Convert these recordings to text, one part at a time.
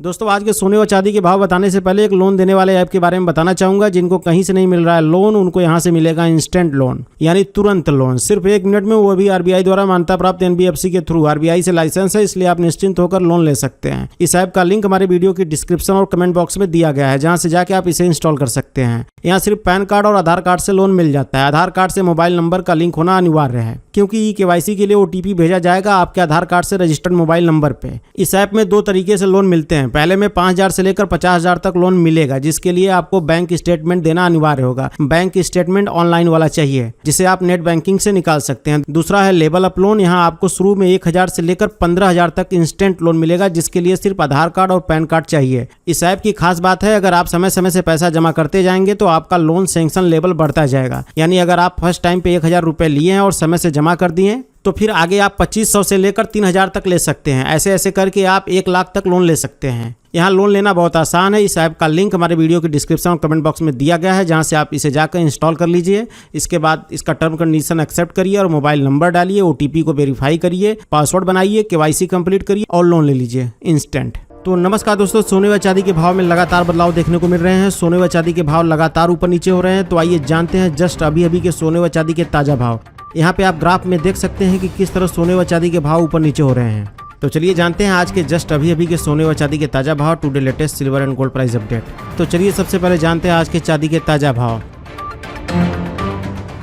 दोस्तों आज के सोने व चांदी के भाव बताने से पहले एक लोन देने वाले ऐप के बारे में बताना चाहूंगा। जिनको कहीं से नहीं मिल रहा है लोन, उनको यहां से मिलेगा इंस्टेंट लोन, यानी तुरंत लोन, सिर्फ 1 मिनट में, वो भी आरबीआई द्वारा मान्यता प्राप्त एनबीएफसी के थ्रू। आरबीआई से लाइसेंस है, इसलिए आप निश्चिंत होकर लोन ले सकते हैं। इस ऐप का लिंक हमारे वीडियो की डिस्क्रिप्शन और कमेंट बॉक्स में दिया गया है, जहां से जाके आप इसे इंस्टॉल कर सकते हैं। यहाँ सिर्फ पैन कार्ड और आधार कार्ड से लोन मिल जाता है। आधार कार्ड से मोबाइल नंबर का लिंक होना अनिवार्य है, क्योंकि केवाईसी के लिए ओटीपी भेजा जाएगा आपके आधार कार्ड से रजिस्टर्ड मोबाइल नंबर पे। इस ऐप में 2 तरीके से लोन मिलते हैं। पहले में 5,000 से लेकर 50,000 तक लोन मिलेगा, जिसके लिए आपको बैंक स्टेटमेंट देना अनिवार्य होगा। बैंक स्टेटमेंट ऑनलाइन वाला चाहिए, जिसे आप नेट बैंकिंग से निकाल सकते हैं। दूसरा है लेवल अप लोन। यहाँ आपको शुरू में 1,000 से लेकर 15,000 तक इंस्टेंट लोन मिलेगा, जिसके लिए सिर्फ आधार कार्ड और पैन कार्ड चाहिए। इस ऐप की खास बात है, अगर आप समय समय से पैसा जमा करते जाएंगे तो आपका लोन सैंक्शन लेवल बढ़ता जाएगा। यानी अगर आप फर्स्ट टाइम पे 1,000 रुपए लिए हैं और समय से जमा कर दिए, तो फिर आगे आप 2,500 से लेकर 3,000 तक ले सकते हैं। ऐसे ऐसे करके आप 1 लाख तक लोन ले सकते हैं। यहाँ लोन लेना बहुत आसान है। इस ऐप का लिंक हमारे वीडियो की डिस्क्रिप्शन और कमेंट बॉक्स में दिया गया है, जहाँ से आप इसे जाकर इंस्टॉल कर लीजिए। इसके बाद इसका टर्म कंडीशन एक्सेप्ट करिए और मोबाइल नंबर डालिए, ओटीपी को वेरीफाई करिए, पासवर्ड बनाइए, केवाईसी कंप्लीट करिए और लोन ले लीजिए इंस्टेंट। तो नमस्कार दोस्तों, सोने व चांदी के भाव में लगातार बदलाव देखने को मिल रहे हैं। सोने व चांदी के भाव लगातार ऊपर नीचे हो रहे हैं। तो आइए जानते हैं जस्ट अभी के सोने व चांदी के ताज़ा भाव। यहाँ पे आप ग्राफ में देख सकते हैं कि किस तरह सोने व चांदी के भाव ऊपर नीचे हो रहे हैं। तो चलिए जानते हैं आज के जस्ट अभी के सोने व चांदी के ताज़ा भाव, today latest silver and gold price update. तो चलिए सबसे पहले जानते हैं आज के चांदी के ताज़ा भाव।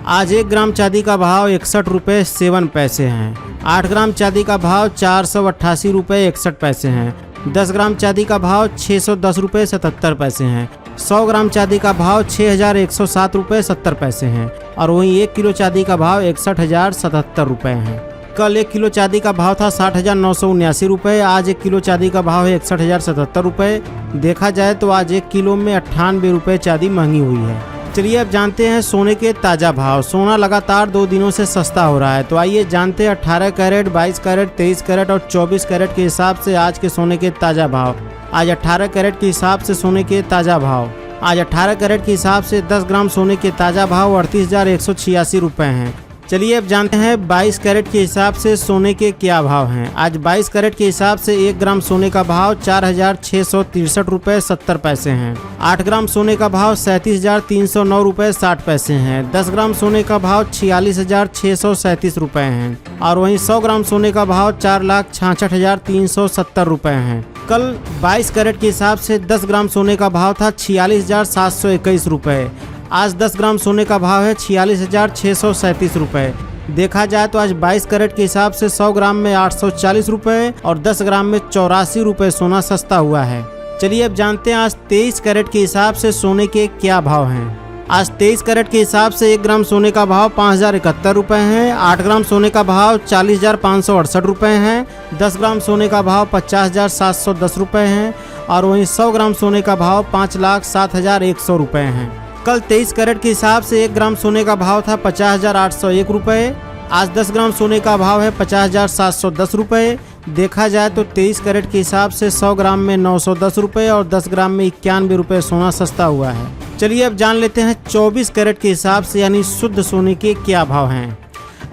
आज 1 ग्राम चांदी का भाव 61 रुपये 7 पैसे हैं। 8 ग्राम चांदी का भाव 488 रुपये 61 पैसे हैं। 10 ग्राम चांदी का भाव 610 रुपये 77 पैसे हैं। 100 ग्राम चांदी का भाव 6,107 रुपये 70 पैसे हैं। और वहीं 1 किलो चांदी का भाव 61,077 रुपये हैं। कल 1 किलो चांदी का भाव था 60,979 रुपये। आज 1 किलो चांदी का भाव है 61,077 रुपये। देखा जाए तो आज 1 किलो में 98 रुपये चांदी महंगी हुई है। चलिए अब जानते हैं सोने के ताज़ा भाव। सोना लगातार 2 दिनों से सस्ता हो रहा है। तो आइए जानते हैं 18 कैरेट, 22 कैरेट, 23 कैरेट और 24 कैरेट के हिसाब से आज के सोने के ताज़ा भाव। आज 18 कैरेट के हिसाब से सोने के ताज़ा भाव। आज 18 कैरेट के हिसाब से 10 ग्राम सोने के ताज़ा भाव 38,186 रुपये हैं। चलिए अब जानते हैं 22 कैरेट के हिसाब से सोने के क्या भाव हैं। आज 22 कैरेट के हिसाब से 1 ग्राम सोने का भाव 4,663 रुपये 70 पैसे हैं। 8 ग्राम सोने का भाव 37,309 रुपये 60 पैसे हैं। 10 ग्राम सोने का भाव 46,637 रुपये हैं। और वहीं 100 ग्राम सोने का भाव 4,66,370 रुपये हैं। कल 22 कैरेट के हिसाब से 10 ग्राम सोने का भाव था 46,721 रुपये। आज 10 ग्राम सोने का भाव है 46,637 रुपये। देखा जाए तो आज 22 कैरेट के हिसाब से 100 ग्राम में 840 रुपये और 10 ग्राम में 84 रुपये सोना सस्ता हुआ है। चलिए अब जानते हैं आज 23 कैरेट के हिसाब से सोने के क्या भाव हैं। आज 23 कैरेट के हिसाब से 1 ग्राम सोने का भाव 5,071 रुपये है। 8 ग्राम सोने का भाव 40,568 रुपये हैं। 10 ग्राम सोने का भाव 50,710 रुपये हैं। और वहीं 100 ग्राम सोने का भाव 5,07,100 रुपये हैं। कल 23 कैरेट के हिसाब से 1 ग्राम सोने का भाव था 50,801 रुपये। आज 10 ग्राम सोने का भाव है 50,710 रुपये। देखा जाए तो 23 कैरेट के हिसाब से 100 ग्राम में 910 रुपये और 10 ग्राम में 91 रुपये सोना सस्ता हुआ है। चलिए अब जान लेते हैं 24 कैरेट के हिसाब से यानी शुद्ध सोने के क्या भाव हैं।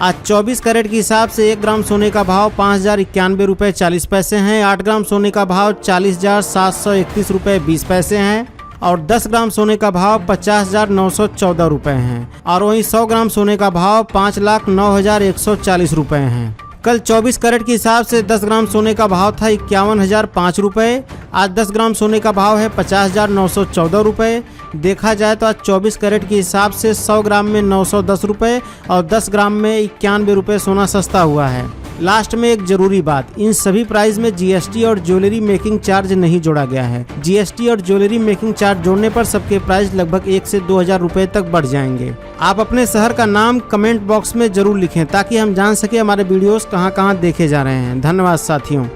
आज 24 कैरेट के हिसाब से 1 ग्राम सोने का भाव 5,091 रुपये 40 पैसे हैं। 8 ग्राम सोने का भाव 40,731 रुपये 20 पैसे हैं। और 10 ग्राम सोने का भाव 50,914 रुपये हैं। और वहीं 100 ग्राम सोने का भाव 5,09,140 रुपये हैं। कल 24 कैरेट के हिसाब से 10 ग्राम सोने का भाव था 51,005 रुपये। आज 10 ग्राम सोने का भाव है 50,914 रुपये। देखा जाए तो आज 24 कैरेट के हिसाब से 100 ग्राम में 910 रुपये और 10 ग्राम में 91 रुपये सोना सस्ता हुआ है। लास्ट में एक जरूरी बात, इन सभी प्राइस में जीएसटी और ज्वेलरी मेकिंग चार्ज नहीं जोड़ा गया है। जीएसटी और ज्वेलरी मेकिंग चार्ज जोड़ने पर सबके प्राइस लगभग 1 से 2,000 रुपये तक बढ़ जाएंगे। आप अपने शहर का नाम कमेंट बॉक्स में जरूर लिखें, ताकि हम जान सके हमारे वीडियोस कहां-कहां देखे जा रहे हैं। धन्यवाद साथियों।